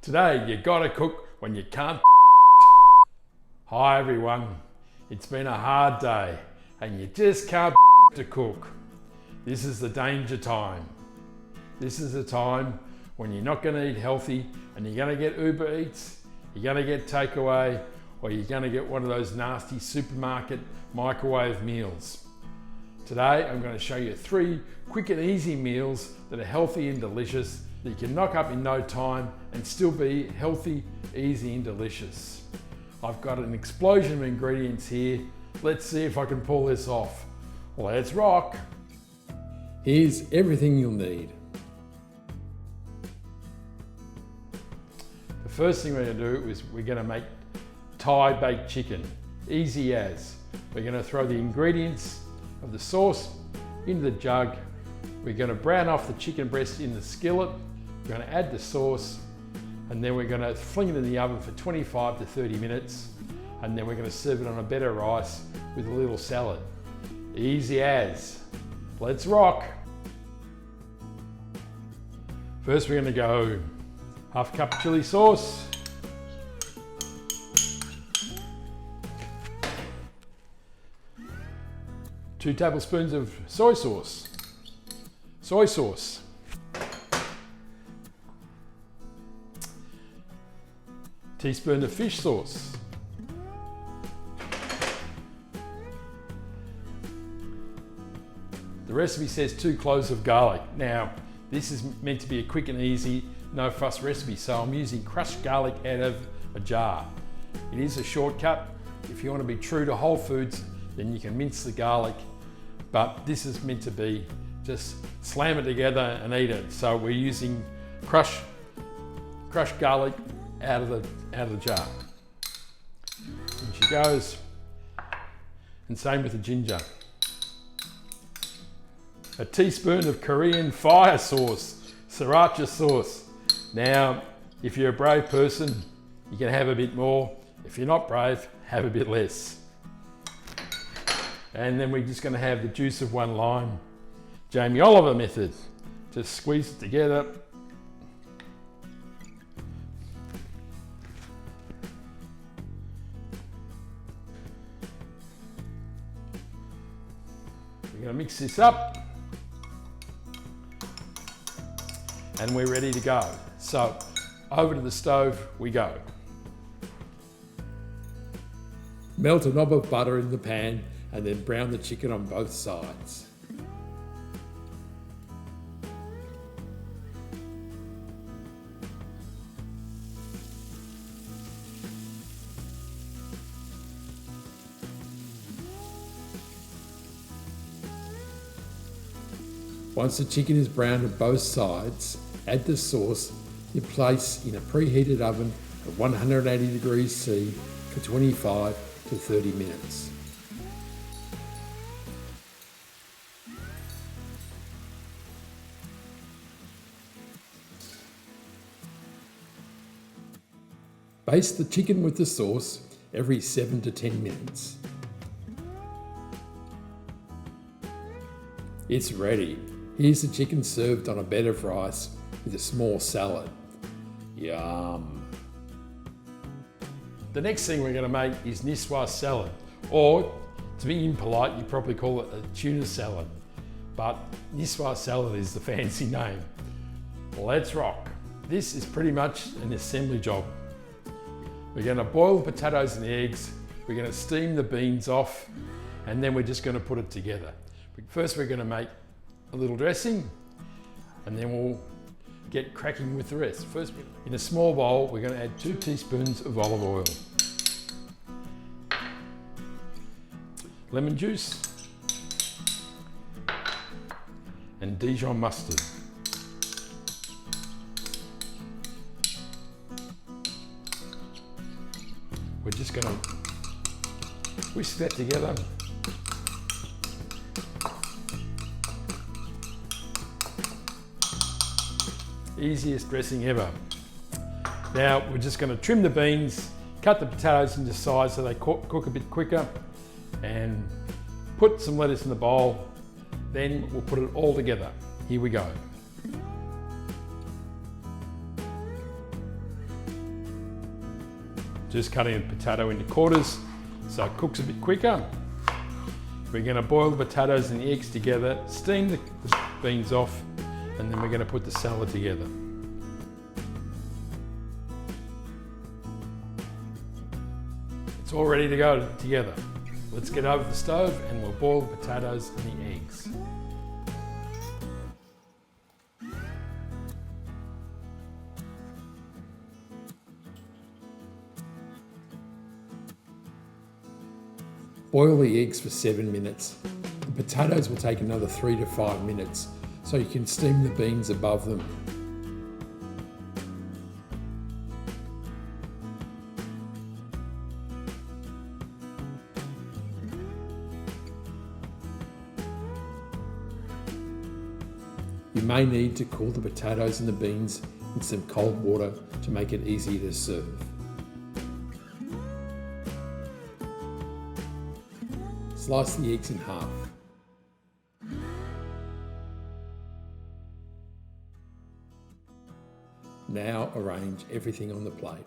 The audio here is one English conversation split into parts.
Today, you gotta cook when you can't. Hi everyone, it's been a hard day and you just can't to cook. This is the danger time. This is the time when you're not gonna eat healthy and you're gonna get Uber Eats, you're gonna get takeaway, or you're gonna get one of those nasty supermarket microwave meals. Today, I'm gonna show you 3 quick and easy meals that are healthy and delicious that you can knock up in no time and still be healthy, easy and delicious. I've got an explosion of ingredients here. Let's see if I can pull this off. Let's rock. Here's everything you'll need. The first thing we're gonna do is we're gonna make Thai baked chicken. Easy as. We're gonna throw the ingredients of the sauce into the jug. We're gonna brown off the chicken breast in the skillet. We're gonna add the sauce, and then we're gonna fling it in the oven for 25 to 30 minutes, and then we're gonna serve it on a bed of rice with a little salad. Easy as. Let's rock. First we're gonna go half cup of chili sauce, two tablespoons of soy sauce, teaspoon of fish sauce, the recipe says 2 cloves of garlic. Now, this is meant to be a quick and easy, no fuss recipe, so I'm using crushed garlic out of a jar. It is a shortcut. If you want to be true to whole foods, then you can mince the garlic, but this is meant to be just slam it together and eat it. So we're using crushed garlic out of the jar. And she goes, and same with the ginger. A teaspoon of Korean fire sauce, sriracha sauce. Now, if you're a brave person, you can have a bit more. If you're not brave, have a bit less. And then we're just gonna have the juice of 1 lime. Jamie Oliver method. Just squeeze it together. We're gonna mix this up. And we're ready to go. So, over to the stove we go. Melt a knob of butter in the pan and then brown the chicken on both sides. Once the chicken is browned on both sides, add the sauce you place in a preheated oven at 180 degrees C for 25 to 30 minutes. Baste the chicken with the sauce every 7 to 10 minutes. It's ready. Here's the chicken served on a bed of rice with a small salad. Yum. The next thing we're going to make is Nicoise salad, or to be impolite, you probably call it a tuna salad, but Nicoise salad is the fancy name. Let's rock. This is pretty much an assembly job. We're going to boil the potatoes and the eggs, we're going to steam the beans off, and then we're just going to put it together. First we're going to make a little dressing, and then we'll get cracking with the rest. First, in a small bowl, we're going to add 2 teaspoons of olive oil, lemon juice, and Dijon mustard. We're just going to whisk that together. Easiest dressing ever. Now we're just going to trim the beans, cut the potatoes into size so they cook a bit quicker, and put some lettuce in the bowl. Then we'll put it all together. Here we go. just cutting the potato into quarters so it cooks a bit quicker. We're going to boil the potatoes and the eggs together, steam the beans off, and then we're going to put the salad together. It's all ready to go together. Let's get over the stove and we'll boil the potatoes and the eggs. Boil the eggs for 7 minutes. The potatoes will take another 3 to 5 minutes, so you can steam the beans above them. You may need to cool the potatoes and the beans in some cold water to make it easier to serve. Slice the eggs in half. Now arrange everything on the plate.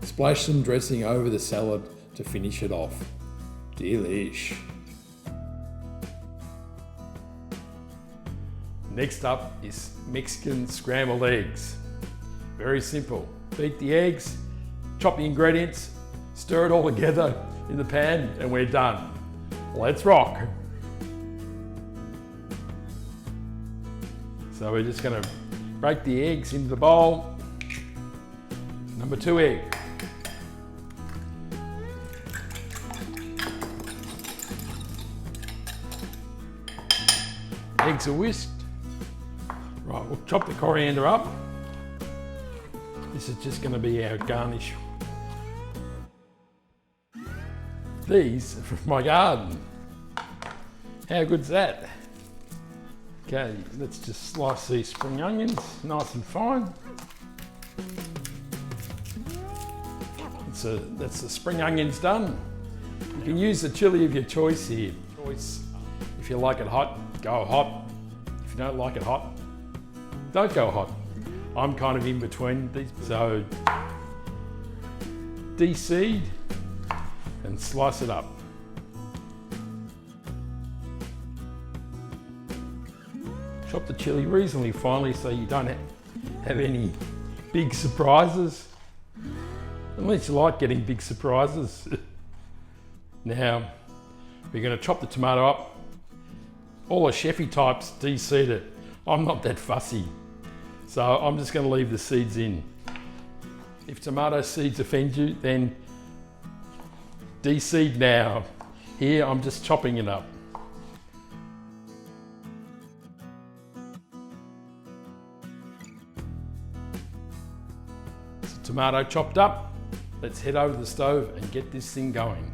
Splash some dressing over the salad to finish it off. Delish. Next up is Mexican Scrambled Eggs. Very simple. Beat the eggs, chop the ingredients, stir it all together in the pan, and we're done. Let's rock. So we're just going to break the eggs into the bowl. Number 2 egg. Eggs are whisked. Right, we'll chop the coriander up. This is just going to be our garnish. These are from my garden. How good's that? Okay, let's just slice these spring onions nice and fine. That's the spring onions done. You can use the chili of your choice here. If you like it hot, go hot. If you don't like it hot, don't go hot. I'm kind of in between these. So de-seed and slice it up. Chop the chili reasonably finely so you don't have any big surprises. Unless you like getting big surprises. Now, we're going to chop the tomato up. All the chefy types de-seed it. I'm not that fussy. So I'm just going to leave the seeds in. If tomato seeds offend you, then de-seed now. Here, I'm just chopping it up. So tomato chopped up. Let's head over to the stove and get this thing going.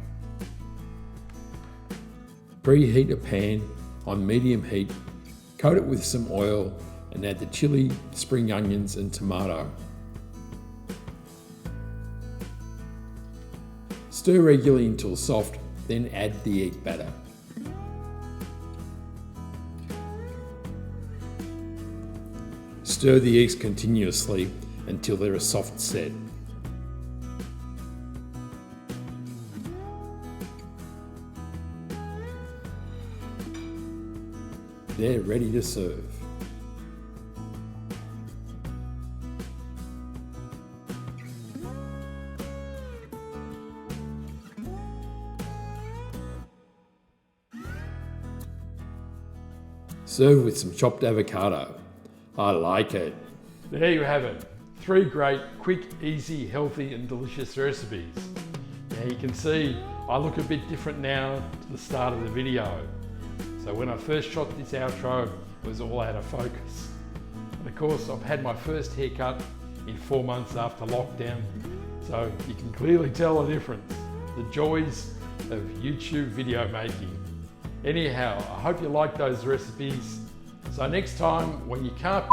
Preheat a pan on medium heat, coat it with some oil and add the chili, spring onions and tomato. Stir regularly until soft, then add the egg batter. Stir the eggs continuously until they're a soft set. They're ready to serve. Serve with some chopped avocado. I like it. There you have it. 3 great, quick, easy, healthy and delicious recipes. Now you can see I look a bit different now to the start of the video. So when I first shot this outro, it was all out of focus. And of course, I've had my first haircut in 4 months after lockdown, so you can clearly tell the difference. The joys of YouTube video making. Anyhow, I hope you like those recipes. So next time when you can't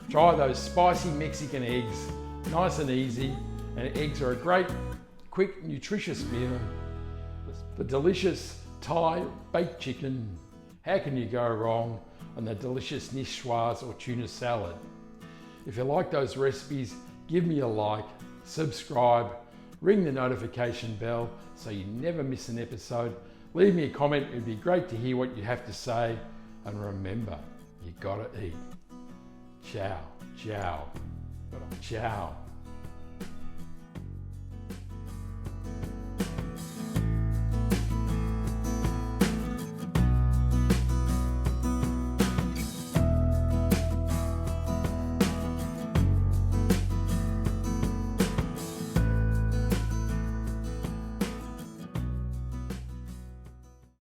try those spicy Mexican eggs, nice and easy, and eggs are a great, quick, nutritious meal. The delicious Thai baked chicken, how can you go wrong? And the delicious nicoise or tuna salad. If you like those recipes, give me a like, subscribe, ring the notification bell so you never miss an episode. Leave me a comment, it'd be great to hear what you have to say. And remember, you gotta eat. Ciao, ciao, ciao.